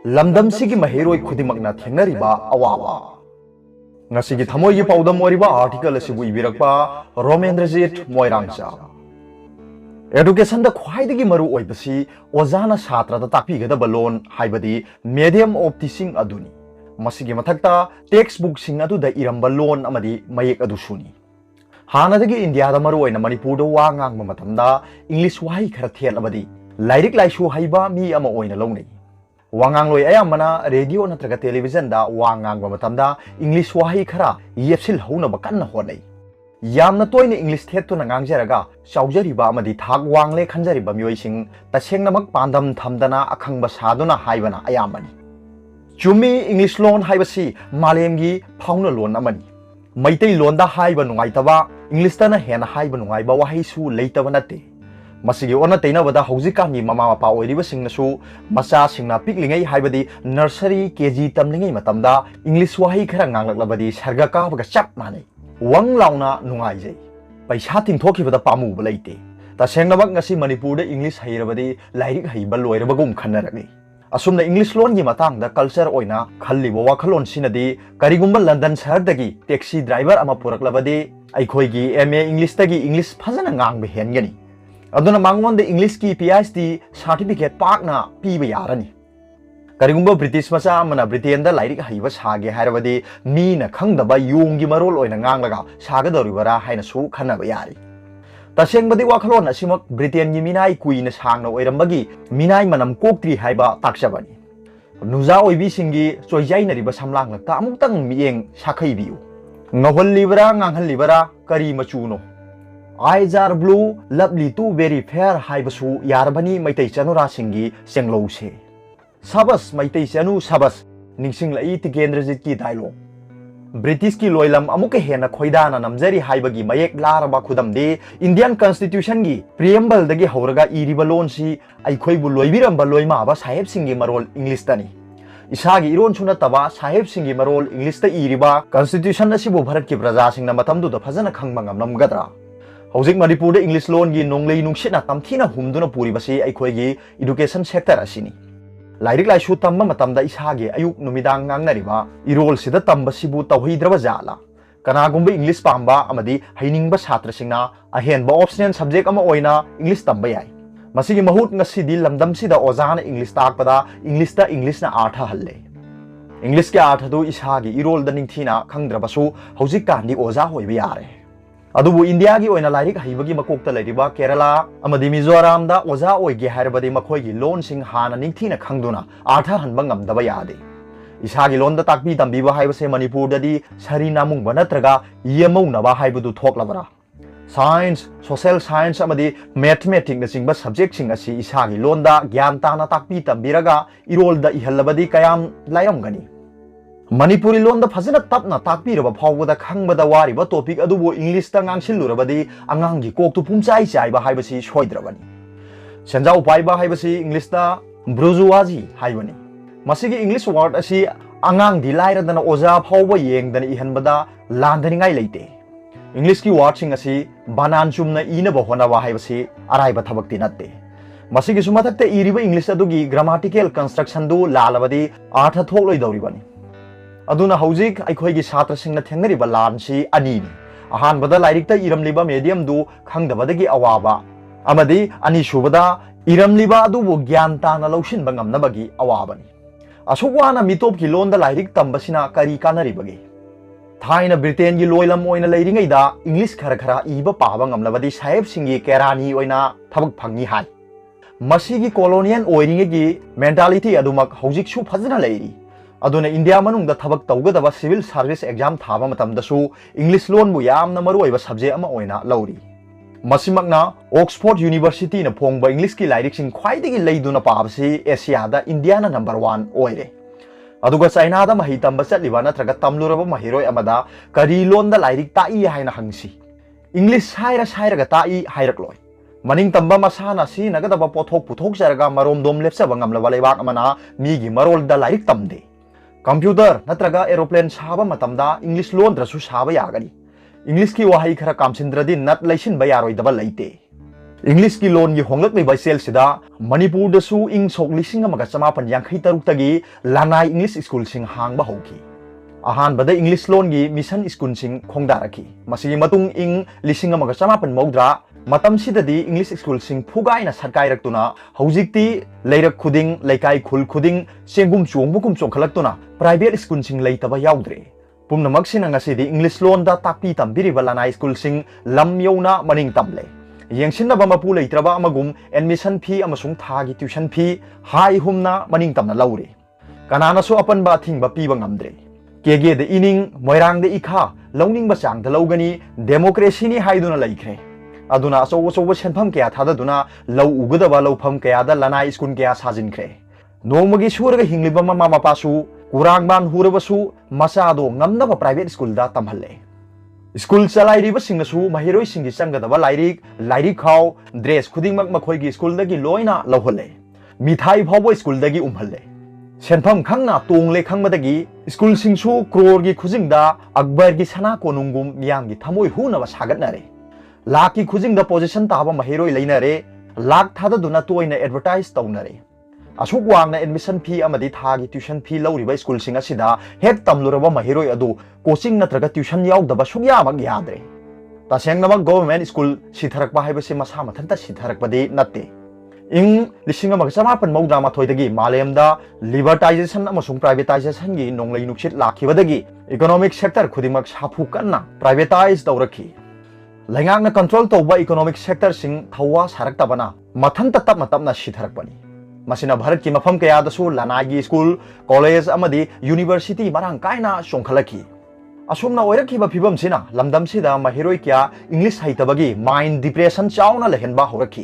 lamdam sigi mahiroi khudimakna thengnariba awawa ngasigi thamoigi paudam oriba article asibu ibirakpa Romendrajit Moirangcha education da khwaidagi maru oibasi ojana satra da takpigada loan haibadi medium of teaching aduni masigi mathakta textbook sing adu da iramba loan amadi mayek adu suni hanadagi india da maru oina manipur da wa ngang matamda english wahi khara thel abadi lairik laishu haiba mi ama oina longnei wangang loi ayamana radio natraga television da wangang matamda english wahi khara yepsil hauna bakanna honai yamna toyne english thet to nangang jaraga chaujariba amadi thak wangle khanjariba myoising tasengnamak pandam thamdana akhangba saduna haibana ayamani chumi english loan haibasi malemgi phauna loan amani maitai loan da haiba nungaitaba english tana hena haiba nungaiba wahaisu leitaba natte masigi ona teinabada hojikani mama mapa oiriba singnasu macha singna piklingai haibadi nursery kg tamlingai matamda english wahi khara nganglaklabadi sarga ka baga chap manai wang launa nungai jai paisa tingthokibada pamu balaite tasengnamak ngasi manipur da english hairabadi lairik haiba loirabagum khanarani asumna english loan gi matang da culture oina khallibo wakhalon sinadi karigumba london shahar dagi taxi driver ama puraklabadi aikhoi gi ma english dagi english phajana ngangbe hengani aduna mangon da english ki phd certificate pakna piba yarani karigumba british macha amana britain da lairik haiba sage hairabadi mi na khangdaba yongi marol oina nganglaga sagadoribara haina su khanaba yari tasengbadi wakhalon asimak britain gi minai kuina sangna oirambagi minai manam koktri haiba taksabani nuja oibi singi choijainariba samlang lakta amuktang mieng sakhaibiu ngawallibara nganghallibara kari machuno eyes are blue lovely to very fair haibasu yarbani maitai chanura singi senglose sabas maitai chanu sabas ningsinglai tigendrajit ki dialogue British ki loilam amuke hena khoidana namjari haibagi mayek laraba khudamde Indian Constitution gi preamble dagi hauraga iriba loan si aikhoi bu loibiramba loima ba sahib singi marol English tani isagi iron chuna taba sahib singi marol English ta iriba Constitution asibu bharat ki praja singna matamdu da phajana khangma ngamnam gadra hojik manipur da English loan gi nonglei nungsina tamthina humduna puri basi aikhoi gi education sector asini lairik laisu tamba matamda isage ayuk numidang ngangnariba irol sida tamba sibu tawhidraba jala kanagumba english pamba amadi hainingba chhatra singna ahenba optional subject ama oina english tamba yai masigi mahut ngasidi lamdam sida ojana english takpada english na artha halle english ke artha du isage irol da ningthina khangdrabasu hojik kandi oja hoiba yare adubu india gi oina lairik haibagi makokta lairiba kerala amadi mizoram da oja oige harabadi makhoi gi loan sing hana ningthina khangduna artha hanba ngamdaba yade isagi loan da takbi tambiba haibase manipur dadi sari namung banatraga yemau naba haibudu thoklabara science social science amadi mathematics na singba subject sing asi isagi loan da gyan tana takbi tambiraga irol da ihallabadi kayam layamgani Manipuri loan da phajana tapna takpiraba phawbada khangbada wariba topic adubu english ta ngangsilurabadi angangi koktu pumchai chaiba haibasi soidrabani senjau paiba haibasi english ta bourgeoisie haibani masigi english word asi angang di lairadana oja phawba yengdana ihanbada landhaningai leite english ki word sing asi banan chumna inaba honaba haibasi araiba thabakti natte masigi sumathakte iriba english adugi grammatical construction du lalabadi artha thokloi dawribani aduna hojik aikhoi gi chhatra singna thengnariba lansi ani ni ahanbada lairikta iramliba medium du khangdabadagi awaba amadi ani subada iramliba adubu gyan tana lawsin bangamnabagi awabani asukwana mitop ki lon da lairik tambasina kari kanaribagi thaina britain gi loilam oina leiringai da english khara khara iba paba ngamlabadi sahib singi kerani oina thabak phangi hai masigi colonial oiringe gi mentality adumak hojik su phajana leiri aduna india manung da thabak tawgadaba civil service exam thaba matamdasu english loan bu yamna maruiba subject ama oina lauri masimakna oxford university na phongba english ki lairik sing khwaidagi leiduna pabasi asia da india na number 1 oire aduga china da mahi tamba chatliba natraga tamluraba mahiroi amada kari loan da lairik tai haina hangsi english saira ga tai hairakloi maning tamba masana si nagadaba pothok puthok jaraga marom dom lepsa bangam la leibak amana mi gi marol da lairik tamde computer natraga aeroplane saba matamda english loan drasu saba yagani english ki wahai khara kamsindradi nat laisin ba yaroi daba laite English की loan की होंगलक cell सिदा मणिपुर दसु इंग सोक लिसिंग अमगा चमापन यांखै तरुक तगी लानाई English school सिंग हांगबा होकी अहान बदा English loan की mission school सिंग खोंगदारकी मसिगी मतुंग इंग लिसिंग अमगा चमापन मौद्रा मतम सिददी English school सिंग फुगाइना सरकाइरक्तुना हौजिक्ति लैरक खुदिंग लैकाई खुल खुदिंग सेंगुम चोंगबुकुम चोंखलक्तुना प्राइवेट स्कूल सिंग लैतबा याउद्रे पुमनमक्सिना ngasi di English loan da takpi tambiriba lanai school sing lam yona maning tamle yengsinna mapu leitraba amagum admission fee amasung thagi tuition fee hai humna maning tamna laure kanana so apan ba thingba piba ngamdre kege de ining moirang de ikha lowning ba chang da logani democracy ni haiduna laikre aduna so senpham kya thada duna low ugudaba lowpham kya da lanai school kya sajinkre nongmagi suraga hingliba mama mapasu कुरांगबान हुरबसु मसादो ngamnaba private school da tamhalle school chalairiba singasu mahiroi singi changadaba lairik khau dress khudingmak makhoi gi school dagi loina lohole mithai phawbo school dagi umhalle senpham khangna tongle khangmadagi school singsu crore gi khujingda akbar gi sana konungum miyam gi thamoi hunaba sagatnare lakh gi khujingda position taba mahiroi leinare lakh thada duna toina advertise taunare असुक वांगना admission fee अमदी थागी tuition fee लौरिबा school सिंग असिदा हेक तमलुरबा महिरोय अदु कोचिंग नत्रगा ट्यूशन याउदबा सुग्या मग याद्रे तसेंगनमक गवर्नमेंट स्कूल सिथरकबा हाइबसे मसा मथनता सिथरकबदि नत्ते इंग लिसिंग अमग समापन मौद्रा माथोयदगी मालेमदा लिबर्टाइजेशन अमसुंग प्राइवेटाइजेशन गी नोंगलै नुक्सित लाखिबदगी इकोनॉमिक सेक्टर खुदिमक साफु कन्ना प्राइवेटाइज तौरखी लैंगांगना कंट्रोल तौबा इकोनॉमिक सेक्टर सिंग थवा सारकतबना मथनता तपना तपना सिथरकबनी मसिना भारत की मफम कयादसु लानागी स्कूल कॉलेज अमदी यूनिवर्सिटी मरांग कायना सोंखलकी असुमना ओइरखिबा फिबम सिना लमदम सिदा महिरोय क्या इंग्लिश हाइतबगी माइंड डिप्रेशन चाउना लेहनबा होरखी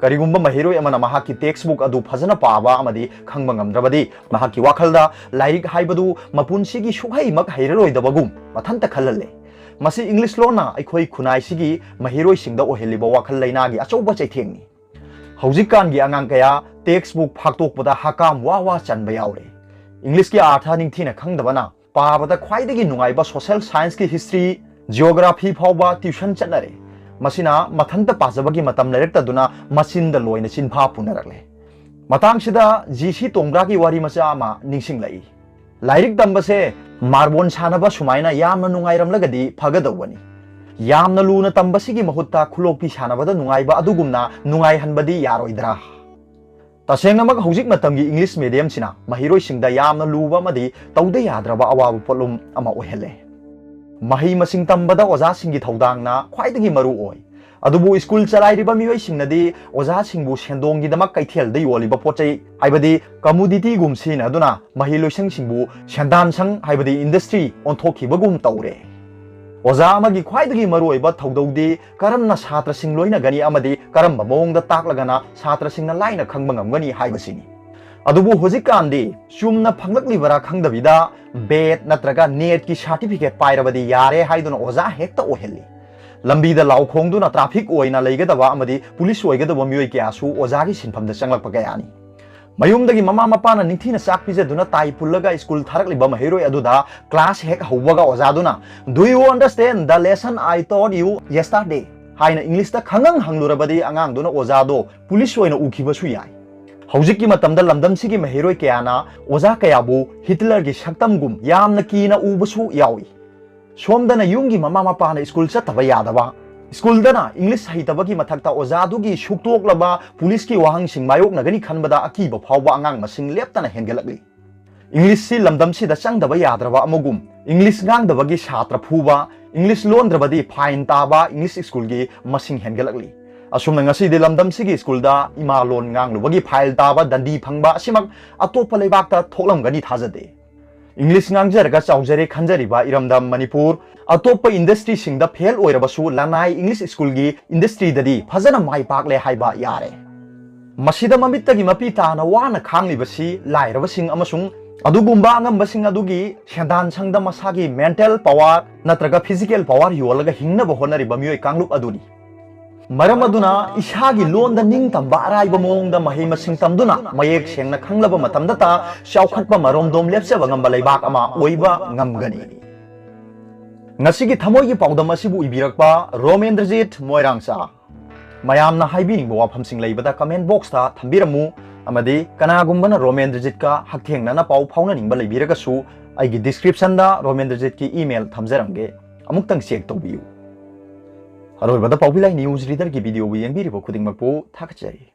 करिगुंबा महिरोय अमना महाकी टेक्स्ट बुक अदु फजना पाबा अमदी खंगबा ngamdrabadi महाकी वाखलदा लाइरिक हाइबदु मपुनसिगी सुहै मक हैररोयदबगुम मथनता खलले मसि इंग्लिश लोना अखोई खुनाइसिगी महिरोय सिंगदा ओहेलिबा वाखल लैनागी अचौबा चैथेंगनी हौजिकानगी आंगांग कया टेक्स्ट बुक फाक्तोकपदा हकाम वा चनबा यावरे इंग्लिश की अर्थ निंगथिना खंगदबना पाबदा ख्वाइदगी नुंगाइबा सोशल साइंस की हिस्ट्री जियोग्राफी फावबा ट्यूशन चनरे मसिना मथनता पाजबगी मतम लेरक्तदुना मसिनदा लोइना चिनफा पुनरले मतांगसिदा जीसी तोंग्रा की वारी मचा अमा निंगसिंगलाई लाइरिक तंबसे मार्बोन सानबा सुमाइना यामना नुंगाइरमलगदी फगदवनी यामना लूना तंबसिगी महुत्ता खुलोपी सानबदा नुंगाइबा अदुगुमना नुंगाइहनबदी यारोइद्रा तसेंगनमक हौजिक मतमगी इंग्लिश मीडियम सिना महिरोय सिंगदा यामना लूबा मदी तौदे याद्रबा अवाब पोलुम अमा ओहेले मही मसिंग तंबदा ओजा सिंगी थौदांगना ख्वाइदगी मरु ओय अदुबु स्कूल चलाइरिबा मियोय सिंगनदी ओजा सिंगबु सेंदोंगी दमक कैथेल दै योलिबा पोचै हाइबदी कम्युनिटी गुमसिना अदुना मही लोइसंग सिंगबु सेंदान संग हाइबदी इंडस्ट्री ओंथोखिबगुम तौरे ओजा अमगी ख्वाइदगी मरुओइबा थौदौदी करमना छात्र सिंग लोइना गनी अमदी करम मोंगदा ताकलगना छात्र सिंगना लाइना खंगबा ngamgani हाइबसिनी अदुबु होजिकांदी चुमना फंगलक्लिबरा खंगदबिदा बेट नत्रगा नेट की सर्टिफिकेट पाइरबदी यारे हाइदुना ओजा हेक्ता ओहेली लंबीदा लाउखोंगदुना ट्रैफिक ओइना लेगदबा अमदी पुलिस ओइगदबा मियोय क्यासु ओजागी सिनफमदा चंगलकपा गयानी मयुमदगी ममा मपाना निंथीना चाक पिजदुना ताई पुल्लगा स्कूल थारकलिबा महिरोय अदुदा क्लास हेक हौबगा ओजादुना do you understand the lesson I taught you yesterday हाइना इंग्लिश दा खंगंग हंगलुरबदी आंगांगदुना ओजादो पुलिस ओइना उखिबसु याय हौजिककी मतमदा लमदमसिगी महिरोय कयाना ओजा कयाबु हिटलर की शक्तमगुम यामना कीना उबसु यावी सोमदना युंगी ममा मपाना स्कूल चतबा यादबा स्कूल दना इंग्लिश हाइतबगी मथक्ता ओजादुगी सुक्तोकलबा पुलिस की वाहंग सिंग मायोकनगनी खनबदा अकीबा फावबा आंगांग मसिंग लेप्तना हेंगलकली इंग्लिश सी लमदमसी दा चंगदबा याद्रबा अमगुम इंग्लिश गांगदबगी छात्र फुबा इंग्लिश लोंद्रबदी फाइन ताबा इंग्लिश स्कूल की मसिंग हेंगलकली असुमना ngasi de lamdamsigi स्कूल दा इमा लोन nganglubagi फाइल ताबा दंडी फंगबा असिमक अतोप लेबाकता थोकलमगनी थाजदे English ngangjaraga chaujare khanjariba iramdam manipur अतोप इंडस्ट्री सिंगदा फेल ओइरबसु लानाई इंग्लिश स्कूल की इंडस्ट्री ददी फजना माइ पाकले हाइबा यारे मसिदा ममित्तगी मपी ताना वाना खांगलिबसी लाइरबसिंग अमसुंग अदुगुंबा अंगमबसिंग अदुगी सेंदान संगदा मसागी मेंटल पावर नत्रगा फिजिकल पावर योलगा हिंगनबा होनरिबा मियोय कांगलुप अदुनी मरम अदुना इसागी लोन दा निंग तंबा अराइबा मोंगदा मही मसिंग तमदुना मयेक सेंगना खंगलबा मतमदता शावखतबा मरोमदोम लेपसेबा ngamba leibak ama oiba ngamgani ngasi gi thamoi gi paudam asibu ibiraqpa Romendrajit Moirangsa mayamna haibiningba wafamsing leibada comment box ta thambiramu amadi kanagumbana Romendrajit ka hakthengna pau phauna ningba leibiragasu aigi description da Romendrajit ki email thamjaramge amuktang check tawbiyu. Aroibada Paupilai News Reader ki video bu yengbiribo khudingmakpu thakjai.